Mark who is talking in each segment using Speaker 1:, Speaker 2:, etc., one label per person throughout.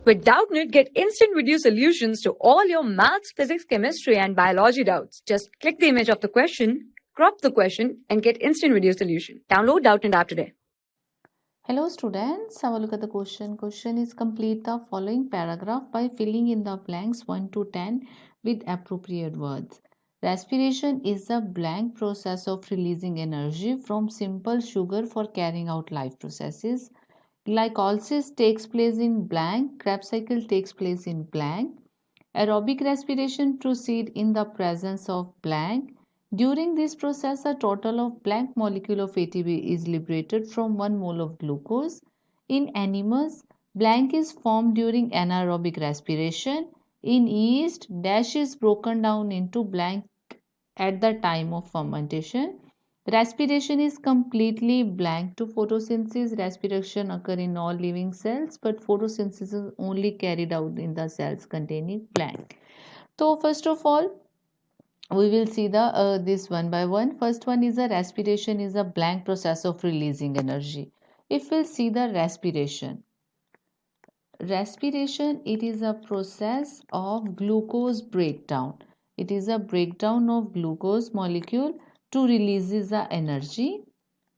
Speaker 1: With Doubtnut, get instant video solutions to all your maths, physics, chemistry, and biology doubts. Just click the image of the question, crop the question, and get instant video solution. Download Doubtnut app today.
Speaker 2: Hello students, have a look at the question. Question is complete the following paragraph by filling in the blanks 1 to 10 with appropriate words. Respiration is the blank process of releasing energy from simple sugar for carrying out life processes. Glycolysis takes place in blank. Krebs cycle takes place in blank. Aerobic respiration proceeds in the presence of blank. During this process, a total of blank molecule of ATP is liberated from 1 mole of glucose. In animals, blank is formed during anaerobic respiration. In yeast, dash is broken down into blank at the time of fermentation. Respiration is completely blank to photosynthesis. Respiration occurs in all living cells, but photosynthesis is only carried out in the cells containing blank. So first of all, we will see the this one by one. First one is a respiration is a blank process of releasing energy. If we'll see the respiration, it is a process of glucose breakdown. It is a breakdown of glucose molecule to releases the energy.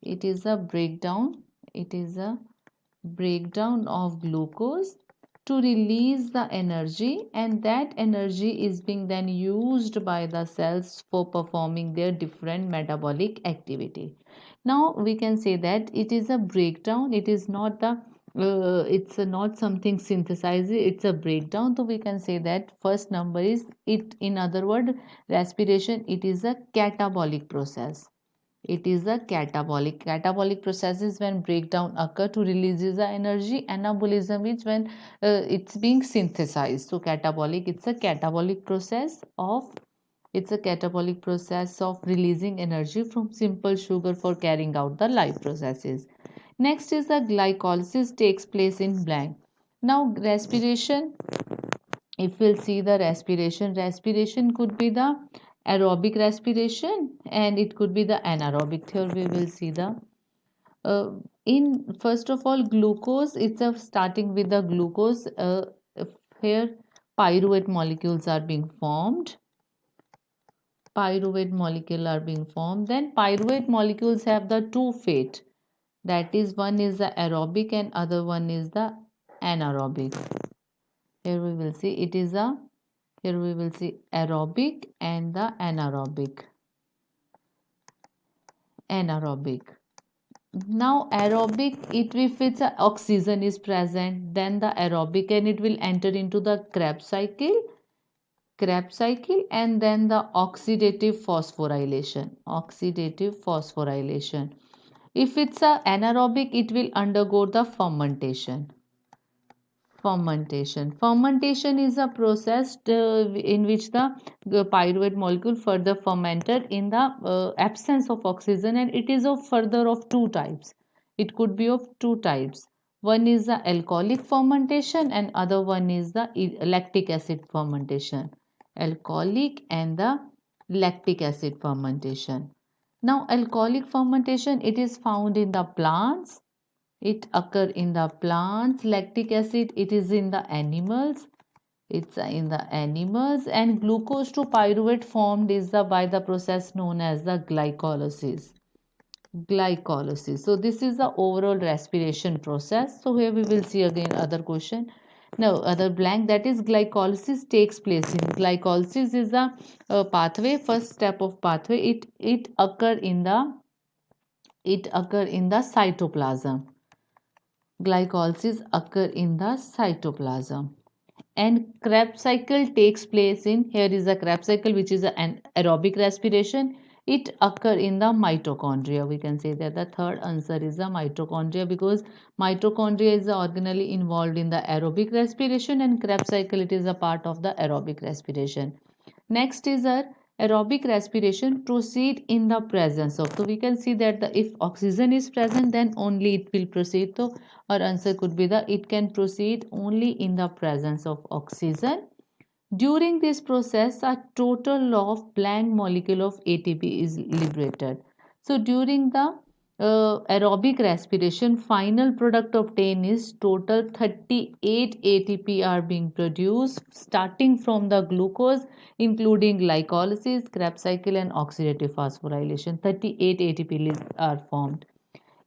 Speaker 2: It is a breakdown. It is a breakdown of glucose to release the energy, and that energy is being then used by the cells for performing their different metabolic activity. Now we can say that it is a breakdown. It is not the it's not something synthesized, it's a breakdown. So we can say that first number is it, in other word, respiration, it is a catabolic process. It is a catabolic process is when breakdown occur to releases the energy. Anabolism is when it's being synthesized. So catabolic, it's a catabolic process of releasing energy from simple sugar for carrying out the life processes. Next is the glycolysis takes place in blank. Now respiration, if we'll see the respiration could be the aerobic respiration and it could be the anaerobic. Here we will see the in first of all glucose, it's a starting with the glucose. Here pyruvate molecules are being formed. Then pyruvate molecules have the two fate, that is one is the aerobic and other one is the anaerobic. Here we will see it is a, here we will see aerobic and the anaerobic. Now aerobic, it if it's a oxygen is present, then the aerobic and it will enter into the Krebs cycle, and then the oxidative phosphorylation. If it's a anaerobic, it will undergo the fermentation is a process in which the pyruvate molecule further fermented in the absence of oxygen, and it is of further of two types. It could be of two types. One is the alcoholic fermentation and other one is the lactic acid fermentation. Alcoholic and the lactic acid fermentation. Now alcoholic fermentation, it is found in the plants. It occur in the plants. Lactic acid, it is in the animals. It's in the animals. And glucose to pyruvate formed is the by the process known as the glycolysis. So this is the overall respiration process. So here we will see again other question. Now other blank, that is glycolysis takes place in. Glycolysis is the pathway, first step of pathway. It occur in the cytoplasm. Glycolysis occur in the cytoplasm, and Krebs cycle takes place in, here is a Krebs cycle which is an aerobic respiration. It occur in the mitochondria. We can say that the third answer is the mitochondria, because mitochondria is the organelle involved in the aerobic respiration, and Krebs cycle, it is a part of the aerobic respiration. Next is a aerobic respiration proceed in the presence of. So we can see that if oxygen is present, then only it will proceed. So our answer could be the, it can proceed only in the presence of oxygen. During this process, a total of blank molecule of ATP is liberated. So during the aerobic respiration, final product obtained is total 38 ATP are being produced, starting from the glucose, including glycolysis, Krebs cycle, and oxidative phosphorylation. 38 ATP are formed.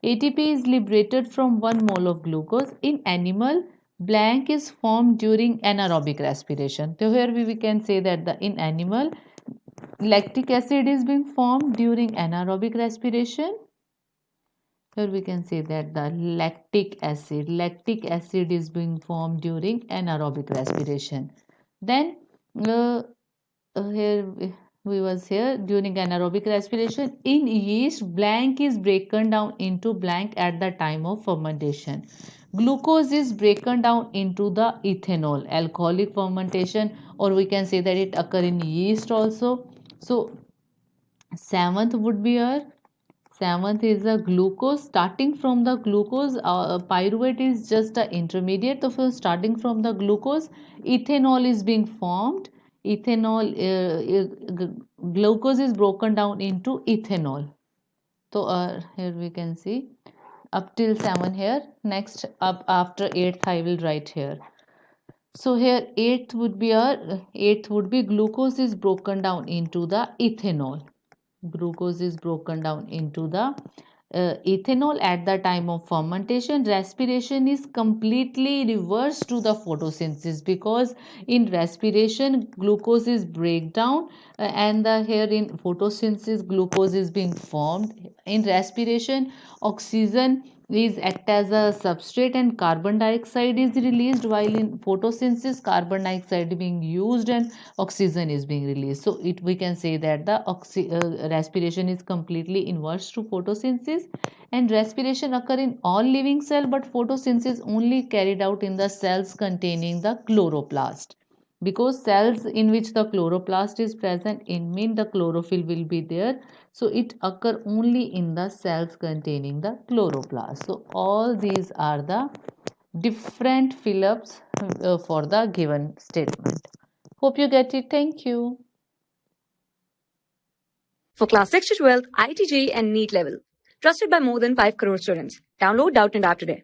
Speaker 2: ATP is liberated from 1 mole of glucose. In animal, blank is formed during anaerobic respiration. So here we can say that in animal, lactic acid is being formed during anaerobic respiration. Here we can say that the lactic acid is being formed during anaerobic respiration. Then uh, here we was here during anaerobic respiration. In yeast, blank is broken down into blank at the time of fermentation. Glucose is broken down into the ethanol, alcoholic fermentation, or we can say that it occur in yeast also. So seventh would be a seventh is a glucose. Starting from the glucose, pyruvate is just an intermediate. So starting from the glucose, ethanol is being formed. Ethanol, glucose is broken down into ethanol. So here we can see up till 7 here. Next up after 8th I will write here. So here eighth would be glucose is broken down into the ethanol. Glucose is broken down into the ethanol at the time of fermentation. Respiration is completely reversed to the photosynthesis, because in respiration glucose is breakdown and here in photosynthesis glucose is being formed. In respiration, oxygen is act as a substrate and carbon dioxide is released, while in photosynthesis carbon dioxide being used and oxygen is being released. So it we can say that the respiration is completely inverse to photosynthesis, and respiration occur in all living cell, but photosynthesis only carried out in the cells containing the chloroplast, because cells in which the chloroplast is present in mean the chlorophyll will be there. So it occur only in the cells containing the chloroplast. So all these are the different fill-ups for the given statement. Hope you get it. Thank you.
Speaker 1: For class 6 to 12, IIT JEE and NEET level. Trusted by more than 5 crore students. Download Doubt and App today.